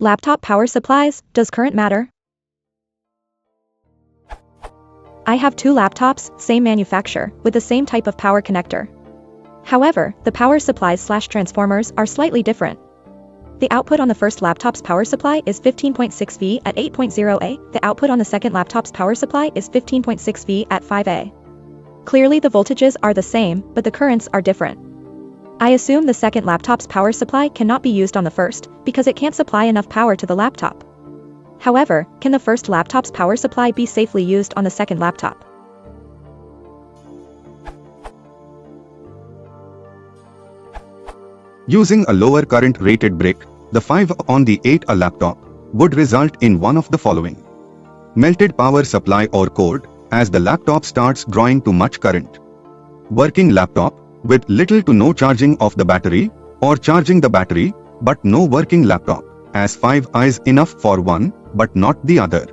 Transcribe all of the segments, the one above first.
Laptop power supplies, does current matter? I have two laptops, same manufacturer, with the same type of power connector. However, the power supplies/transformers are slightly different. The output on the first laptop's power supply is 15.6 V at 8.0 A, the output on the second laptop's power supply is 15.6 V at 5 A. Clearly the voltages are the same, but the currents are different. I assume the second laptop's power supply cannot be used on the first, because it can't supply enough power to the laptop. However, can the first laptop's power supply be safely used on the second laptop? Using a lower current rated brick, the 5 on the 8A laptop would result in one of the following. Melted power supply or cord, as the laptop starts drawing too much current. Working laptop, with little to no charging of the battery, or charging the battery, but no working laptop, as 5 is enough for one, but not the other.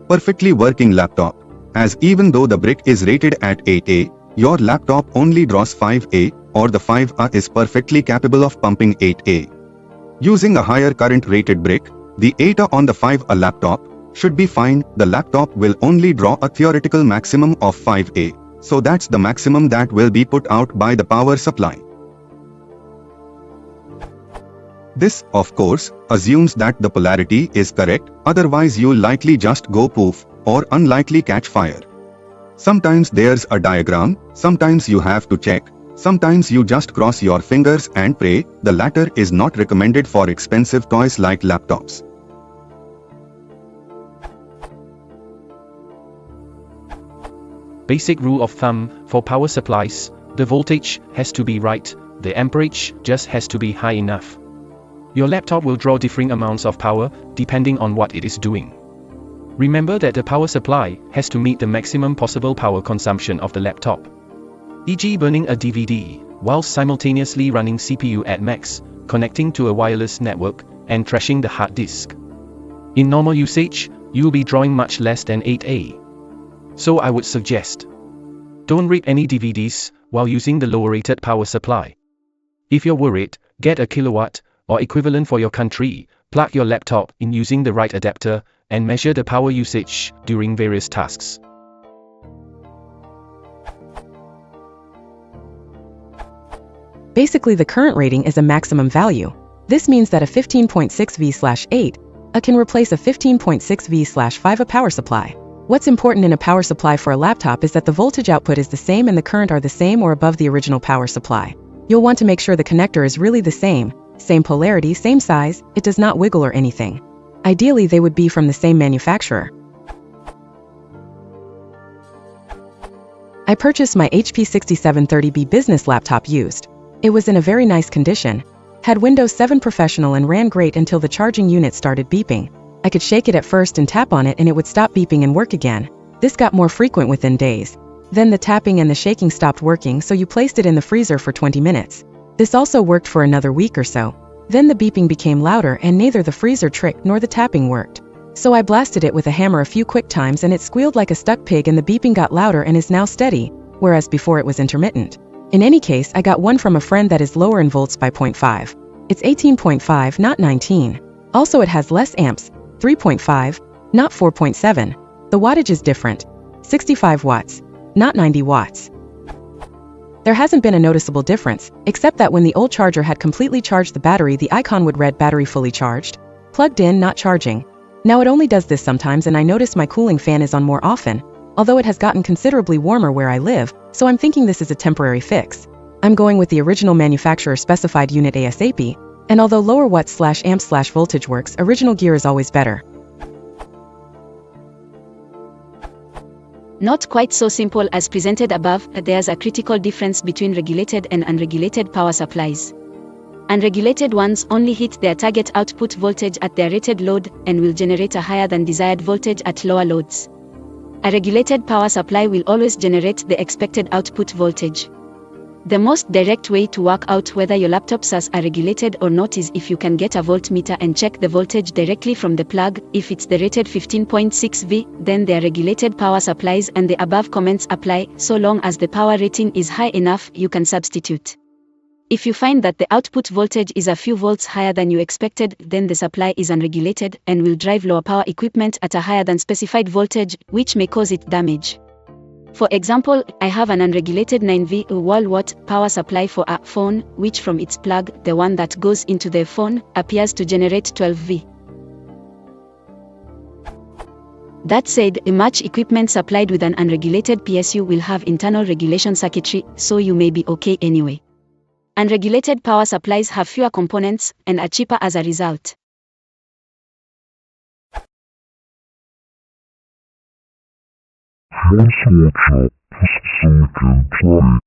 Perfectly working laptop, as even though the brick is rated at 8A, your laptop only draws 5A, or the 5A is perfectly capable of pumping 8A. Using a higher current rated brick, the 8A on the 5A laptop should be fine. The laptop will only draw a theoretical maximum of 5A, so that's the maximum that will be put out by the power supply. This, of course, assumes that the polarity is correct, otherwise you'll likely just go poof, or unlikely catch fire. Sometimes there's a diagram, sometimes you have to check, sometimes you just cross your fingers and pray. The latter is not recommended for expensive toys like laptops. Basic rule of thumb, for power supplies, the voltage has to be right, the amperage just has to be high enough. Your laptop will draw differing amounts of power, depending on what it is doing. Remember that the power supply has to meet the maximum possible power consumption of the laptop. E.g. burning a DVD, whilst simultaneously running CPU at max, connecting to a wireless network, and trashing the hard disk. In normal usage, you'll be drawing much less than 8A. So I would suggest, don't rip any DVDs while using the lower rated power supply. If you're worried, get a kilowatt, or equivalent for your country, plug your laptop in using the right adapter, and measure the power usage during various tasks. Basically, the current rating is a maximum value. This means that a 15.6 V/8 A can replace a 15.6 V/5 power supply. What's important in a power supply for a laptop is that the voltage output is the same and the current are the same or above the original power supply. You'll want to make sure the connector is really the same polarity, same size, it does not wiggle or anything. Ideally, they would be from the same manufacturer. I purchased my HP 6730B business laptop used. It was in a very nice condition. Had Windows 7 Professional and ran great until the charging unit started beeping. I could shake it at first and tap on it and it would stop beeping and work again. This got more frequent within days. Then the tapping and the shaking stopped working, so you placed it in the freezer for 20 minutes. This also worked for another week or so. Then the beeping became louder and neither the freezer trick nor the tapping worked. So I blasted it with a hammer a few quick times and it squealed like a stuck pig and the beeping got louder and is now steady, whereas before it was intermittent. In any case, I got one from a friend that is lower in volts by 0.5. It's 18.5, not 19. Also it has less amps, 3.5, not 4.7. The wattage is different, 65 watts, not 90 watts. There hasn't been a noticeable difference, except that when the old charger had completely charged the battery, the icon would read battery fully charged, plugged in, not charging. Now it only does this sometimes and I notice my cooling fan is on more often, although it has gotten considerably warmer where I live, so I'm thinking this is a temporary fix. I'm going with the original manufacturer specified unit ASAP, and although lower watts/amps/voltage works, original gear is always better. Not quite so simple as presented above, there's a critical difference between regulated and unregulated power supplies. Unregulated ones only hit their target output voltage at their rated load and will generate a higher than desired voltage at lower loads. A regulated power supply will always generate the expected output voltage. The most direct way to work out whether your laptops are regulated or not is if you can get a voltmeter and check the voltage directly from the plug. If it's the rated 15.6 V, then they are regulated power supplies and the above comments apply. So long as the power rating is high enough, you can substitute. If you find that the output voltage is a few volts higher than you expected, then the supply is unregulated and will drive lower power equipment at a higher than specified voltage, which may cause it damage. For example, I have an unregulated 9V wall watt power supply for a phone, which from its plug, the one that goes into the phone, appears to generate 12V. That said, much equipment supplied with an unregulated PSU will have internal regulation circuitry, so you may be okay anyway. Unregulated power supplies have fewer components and are cheaper as a result. Once watch out, silicon, try